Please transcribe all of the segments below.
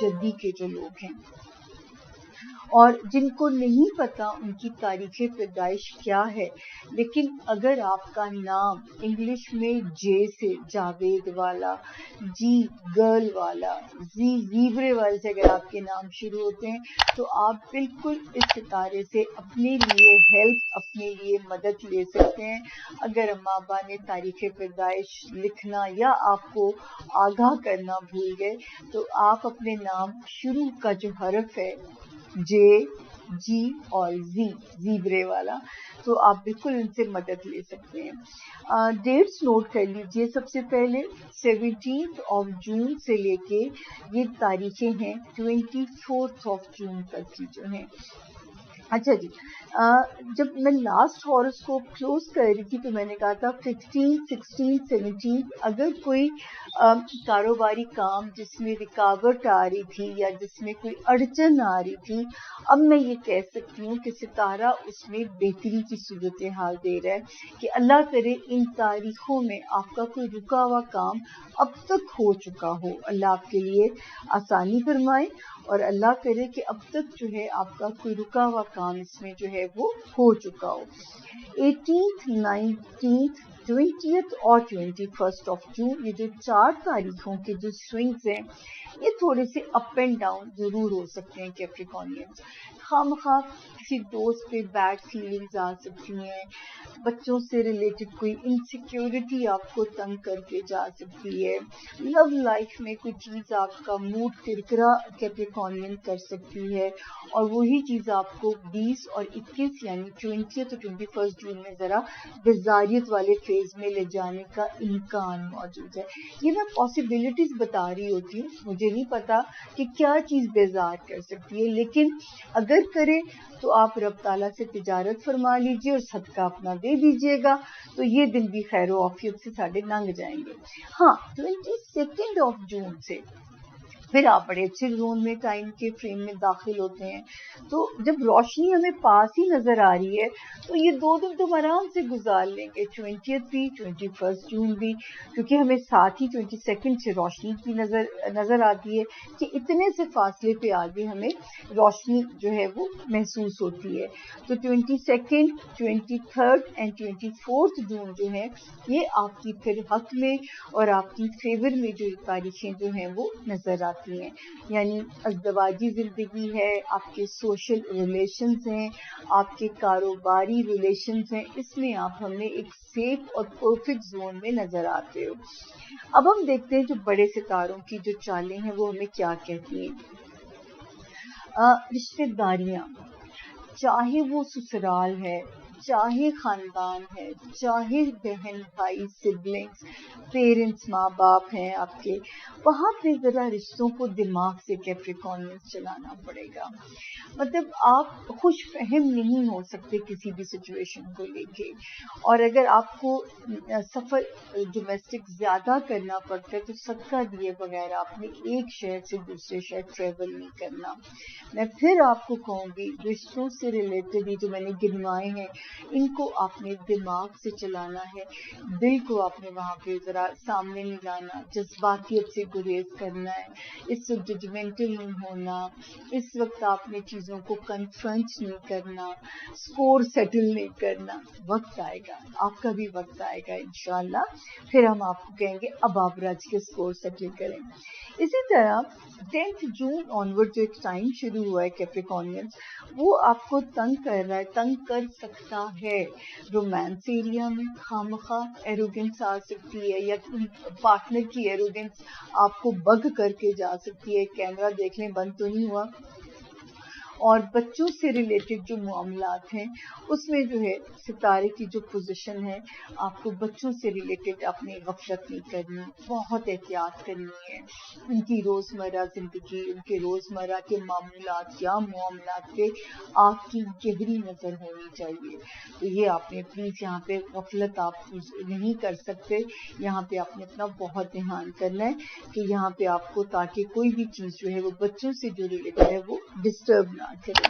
جدی کے جو لوگ ہیں اور جن کو نہیں پتا ان کی تاریخ پیدائش کیا ہے، لیکن اگر آپ کا نام انگلش میں جے سے جاوید والا، جی گرل والا، زی زیبرے والے سے اگر آپ کے نام شروع ہوتے ہیں تو آپ بالکل اس ستارے سے اپنے لیے ہیلپ، اپنے لیے مدد لے سکتے ہیں۔ اگر اماں ابا نے تاریخ پیدائش لکھنا یا آپ کو آگاہ کرنا بھول گئے تو آپ اپنے نام شروع کا جو حرف ہے جے، جی اور زی، زیبرے والا، تو آپ بالکل ان سے مدد لے سکتے ہیں۔ ڈیٹس نوٹ کر لیجئے۔ سب سے پہلے 17 جون سے لے کے یہ تاریخیں ہیں 24 جون تک کی جو ہیں۔ اچھا جی، جب میں لاسٹ ہاروسکوپ کلوز کر رہی تھی تو میں نے کہا تھا 15، 16، 17 اگر کوئی کاروباری کام جس میں رکاوٹ آ رہی تھی یا جس میں کوئی اڑچن آ رہی تھی، اب میں یہ کہہ سکتی ہوں کہ ستارہ اس میں بہتری کی صورتحال دے رہا ہے کہ اللہ کرے ان تاریخوں میں آپ کا کوئی رکا ہوا کام اب تک ہو چکا ہو، اللہ آپ کے لیے آسانی فرمائے، اور اللہ کرے کہ اب تک جو ہے آپ کا کوئی رکا ہوا کام اس میں جو ہے وہ ہو چکا ہو۔ 18th، 19th، 20th اور 21 جون، یہ جو 4 تاریخوں کے جو سوئنگز ہیں یہ تھوڑے سے اپ اینڈ ڈاؤن ضرور ہو سکتے ہیں کیپریکونینز۔ خواہ کسی دوست پہ بیڈ فیلنگز آ سکتی ہیں، بچوں سے ریلیٹڈ کوئی انسیکیورٹی آپ کو تنگ کر کے جا سکتی ہے، لو لائف میں کوئی چیز آپ کا موڈ کرکرا کیپریکونین کر سکتی ہے، اور وہی چیز آپ کو 20 اور 21 یعنی 20 اور 21 جون میں ذرا بیزاریت والے فیز میں لے جانے کا امکان موجود ہے۔ یہ میں پاسبلٹیز بتا رہی ہوتی ہوں، مجھے نہیں پتا کہ کیا چیز بیزار کر سکتی ہے، لیکن اگر کرے تو آپ رب تعالیٰ سے تجارت فرما لیجئے اور صدقہ اپنا دے دیجئے گا تو یہ دن بھی خیر و عافیت سے ساڑھے لنگ جائیں گے۔ ہاں، 22 جون سے پھر آپ بڑے اچھے زون میں ٹائم کے فریم میں داخل ہوتے ہیں، تو جب روشنی ہمیں پاس ہی نظر آ رہی ہے تو یہ 2 دن تو آرام سے گزار لیں گے، 20 بھی 21 جون بھی، کیونکہ ہمیں ساتھ ہی 22 سے روشنی کی نظر آتی ہے کہ اتنے سے فاصلے پہ آگے ہمیں روشنی جو ہے وہ محسوس ہوتی ہے۔ تو 22، 23 اینڈ 24 جون جو ہے یہ آپ کی پھر حق میں اور آپ کی فیور میں جو تاریخیں جو ہیں وہ نظر آتی ہیں، یعنی ازدواجی زندگی ہے، آپ کے سوشل ریلیشنز ہیں، آپ کے کاروباری ریلیشنز ہیں، اس میں آپ ہمیں ایک سیف اور پرفیکٹ زون میں نظر آتے ہو۔ اب ہم دیکھتے ہیں جو بڑے ستاروں کی جو چالیں ہیں وہ ہمیں کیا کہتی ہیں۔ رشتہ داریاں، چاہے وہ سسرال ہے، چاہے خاندان ہے، چاہے بہن بھائی سبلنگز، پیرنٹس ماں باپ ہیں آپ کے، وہاں پہ ذرا رشتوں کو دماغ سے کیپریکونینس چلانا پڑے گا۔ مطلب آپ خوش فہم نہیں ہو سکتے کسی بھی سچویشن کو لے کے، اور اگر آپ کو سفر ڈومیسٹک زیادہ کرنا پڑتا ہے تو صدقہ دیے بغیر آپ نے ایک شہر سے دوسرے شہر ٹریول نہیں کرنا۔ میں پھر آپ کو کہوں گی رشتوں سے ریلیٹڈ جو میں نے گنوائے ہیں ان کو آپ نے دماغ سے چلانا ہے، دل کو آپ نے وہاں پہ ذرا سامنے نہیں لانا، جذباتیت سے گریز کرنا ہے، اس وقت ججمنٹل نہیں ہونا، اس وقت آپ نے چیزوں کو کنفرنٹ نہیں کرنا، سکور سیٹل نہیں کرنا۔ وقت آئے گا، آپ کا بھی وقت آئے گا انشاءاللہ، پھر ہم آپ کو کہیں گے اب آپ رج کے سکور سیٹل کریں۔ اسی طرح 10 جون آنورڈ جو ایک ٹائم شروع ہوا ہے کیپریکونینس، وہ آپ کو تنگ کر رہا ہے، تنگ کر سکتا ہے۔ رومانس ایریا میں خواہ ایروگنس آ سکتی ہے، یا پارٹنر کی ایروگنس آپ کو بگ کر کے جا سکتی ہے، کیمرہ دیکھ لیں بند تو نہیں ہوا۔ اور بچوں سے ریلیٹڈ جو معاملات ہیں اس میں جو ہے ستارے کی جو پوزیشن ہے، آپ کو بچوں سے ریلیٹڈ اپنی غفلت نہیں کرنی، بہت احتیاط کرنی ہے۔ ان کی روزمرہ زندگی، ان کے روزمرہ کے معمولات یا معاملات پہ آپ کی گہری نظر ہونی چاہیے۔ تو یہ آپ نے پلیز یہاں پہ غفلت آپ نہیں کر سکتے، یہاں پہ آپ نے اپنا بہت دھیان کرنا ہے کہ یہاں پہ آپ کو تاکہ کوئی بھی چیز جو ہے وہ بچوں سے جو ریلیٹڈ ہے وہ ڈسٹرب نہ کرے۔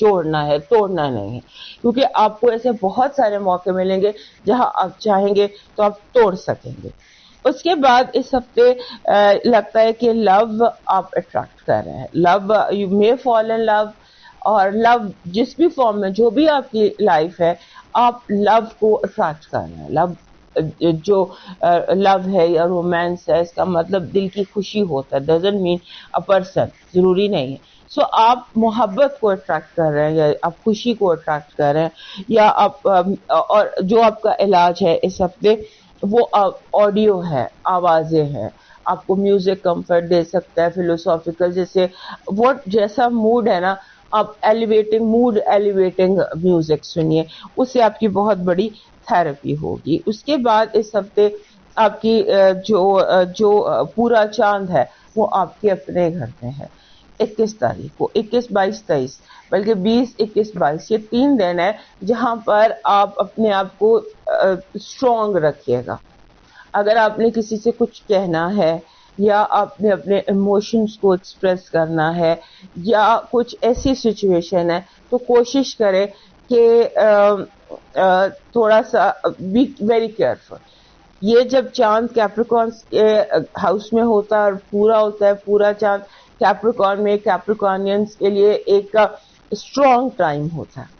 جوڑنا ہے, توڑنا نہیں ہے, کیونکہ آپ کو ایسے بہت سارے موقع ملیں گے جہاں آپ چاہیں گے تو آپ توڑ سکیں گے. اس کے بعد اس ہفتے لگتا ہے کہ لو آپ اٹریکٹ کر رہے ہیں, لو یو مے فال ان لو, اور لو جس بھی فارم میں جو بھی آپ کی لائف ہے آپ لو کو اٹریکٹ کر رہے ہیں. لو جو لو ہے یا رومانس ہے, اس کا مطلب دل کی خوشی ہوتا ہے, ڈزنٹ مین اے پرسن, ضروری نہیں ہے. سو آپ محبت کو اٹریکٹ کر رہے ہیں یا آپ خوشی کو اٹریکٹ کر رہے ہیں, یا آپ اور جو آپ کا علاج ہے اس ہفتے وہ آڈیو ہے, آوازیں ہیں. آپ کو میوزک کمفرٹ دے سکتا ہے, فلوسافیکل, جیسے وہ جیسا موڈ ہے نا, آپ ایلیویٹنگ موڈ ایلیویٹنگ میوزک سنیے, اس سے آپ کی بہت بڑی تھراپی ہوگی. اس کے بعد اس ہفتے آپ کی جو پورا چاند ہے وہ آپ کے اپنے گھر میں ہے. 21 تاریخ کو, 21, 22, 23, بلکہ 20, 21, 22, یہ 3 دن ہے جہاں پر آپ اپنے آپ کو اسٹرانگ رکھیے گا. اگر آپ نے کسی سے کچھ کہنا ہے یا آپ نے اپنے ایموشنز کو ایکسپریس کرنا ہے یا کچھ ایسی سچویشن ہے تو کوشش کرے کہ تھوڑا سا بی ویری کیئرفل. یہ جب چاند کیپریکارنس کے ہاؤس میں ہوتا ہے اور پورا ہوتا ہے, پورا چاند کیپریکارن میں, کیپریکارنینس کے لیے ایک اسٹرانگ ٹائم ہوتا ہے.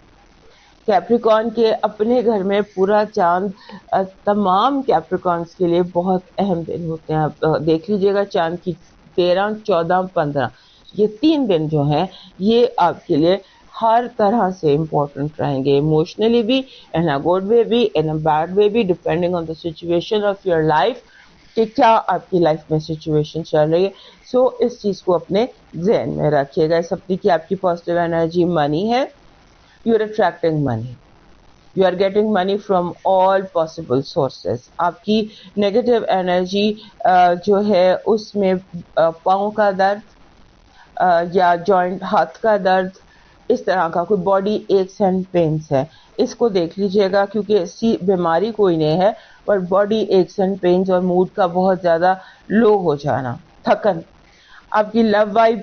کیپریکارن کے اپنے گھر میں پورا چاند تمام کیپریکارنس کے لیے بہت اہم دن ہوتے ہیں. آپ دیکھ لیجیے گا چاند کی 13, 14, 15 یہ 3 دن جو ہیں یہ آپ کے لیے ہر طرح سے امپورٹنٹ رہیں گے, ایموشنلی بھی, ان اے گڈ وے بھی, ان اے بیڈ وے بھی, depending on the situation of your life, کہ کیا آپ کی لائف میں سچویشن چل رہی ہے. سو اس چیز کو اپنے ذہن میں رکھیے گا. اس ہفتے کی آپ کی پازیٹیو انرجی منی ہے. You are attracting money. You are getting money from all possible sources. آپ کی نیگیٹو انرجی جو ہے اس میں پاؤں کا درد یا جوائنٹ ہاتھ کا درد, اس طرح کا کوئی باڈی ایکس اینڈ پینس ہے, اس کو دیکھ لیجیے گا, کیونکہ ایسی بیماری کوئی نہیں ہے, پر باڈی ایکس اینڈ پینس اور موڈ کا بہت زیادہ لو ہو جانا, تھکن. آپ کی لو vibe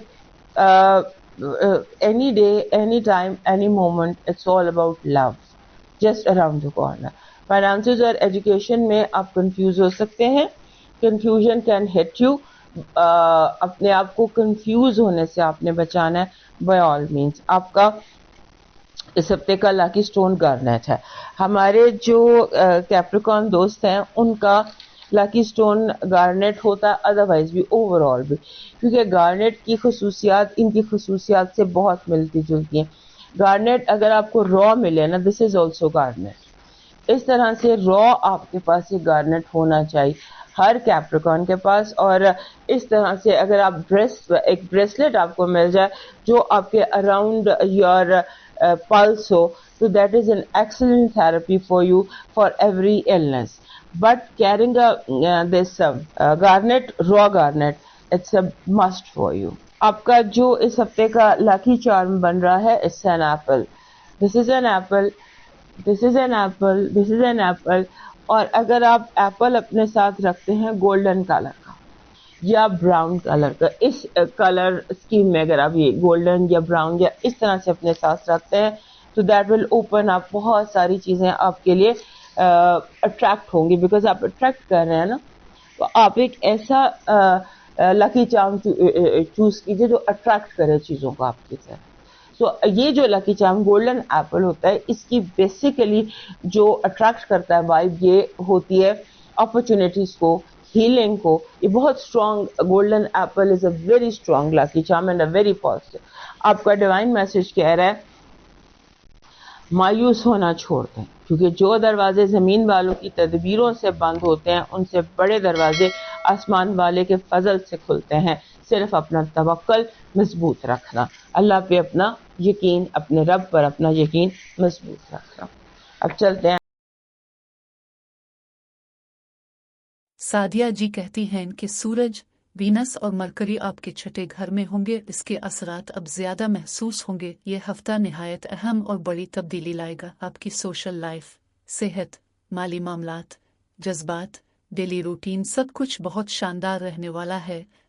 any day, any time, any moment, it's all about love, just around the corner. Finances اور education میں آپ کنفیوز ہو سکتے ہیں. Confusion can hit you. اپنے آپ کو کنفیوز ہونے سے آپ نے بچانا ہے by all means. آپ کا اس ہفتے کا لاکی سٹون گارنیٹ ہے. ہمارے جو کیپریکارن دوست ہیں ان کا لاکی سٹون گارنیٹ ہوتا ہے, ادروائز بھی اوور آل بھی, کیونکہ گارنیٹ کی خصوصیات ان کی خصوصیات سے بہت ملتی جلتی ہیں. گارنیٹ اگر آپ کو را ملے نا, دس از آلسو گارنیٹ. اس طرح سے را آپ کے پاس یہ گارنیٹ ہونا چاہیے ہر کیپریکارن کے پاس. اور اس طرح سے اگر آپ ایک بریسلیٹ آپ کو مل جائے جو آپ کے اراؤنڈ یور پلس ہو, تو that is an excellent therapy for you for every illness. But carrying this garnet, raw garnet, it's a must for you. آپ کا جو اس ہفتے کا لاکی چارم بن رہا ہے, it's an apple. This is an apple. This is an apple. This is an apple. اور اگر آپ ایپل اپنے ساتھ رکھتے ہیں گولڈن کلر کا یا براؤن کلر کا, اس کلر اسکیم میں اگر آپ یہ گولڈن یا براؤن یا اس طرح سے اپنے ساتھ رکھتے ہیں تو دیٹ ول اوپن اپ, بہت ساری چیزیں آپ کے لیے اٹریکٹ ہوں گی, بیکاز آپ اٹریکٹ کر رہے ہیں نا. تو آپ ایک ایسا لکی چارم چوز کیجیے جو اٹریکٹ کرے چیزوں کو آپ کی طرف. سو یہ جو لکی چارم گولڈن ایپل ہوتا ہے, اس کی بیسیکلی جو اٹریکٹ کرتا ہے وائب یہ ہوتی ہے اپرچونیٹیز کو, ہیلنگ کو. یہ بہت strong golden apple is a very strong lucky charm and a very positive. آپ کا ڈیوائن میسج کہہ رہا ہے مایوس ہونا چھوڑ دیں, کیونکہ جو دروازے زمین والوں کی تدبیروں سے بند ہوتے ہیں ان سے بڑے دروازے آسمان والے کے فضل سے کھلتے ہیں. صرف اپنا توکل مضبوط رکھنا, اللہ پہ اپنا یقین, اپنے رب پر اپنا یقین مضبوط رکھنا. اب چلتے ہیں. سعدیہ جی کہتی ہیں کہ سورج, وینس اور مرکری آپ کے چھٹے گھر میں ہوں گے, اس کے اثرات اب زیادہ محسوس ہوں گے. یہ ہفتہ نہایت اہم اور بڑی تبدیلی لائے گا. آپ کی سوشل لائف, صحت, مالی معاملات, جذبات, ڈیلی روٹین, سب کچھ بہت شاندار رہنے والا ہے.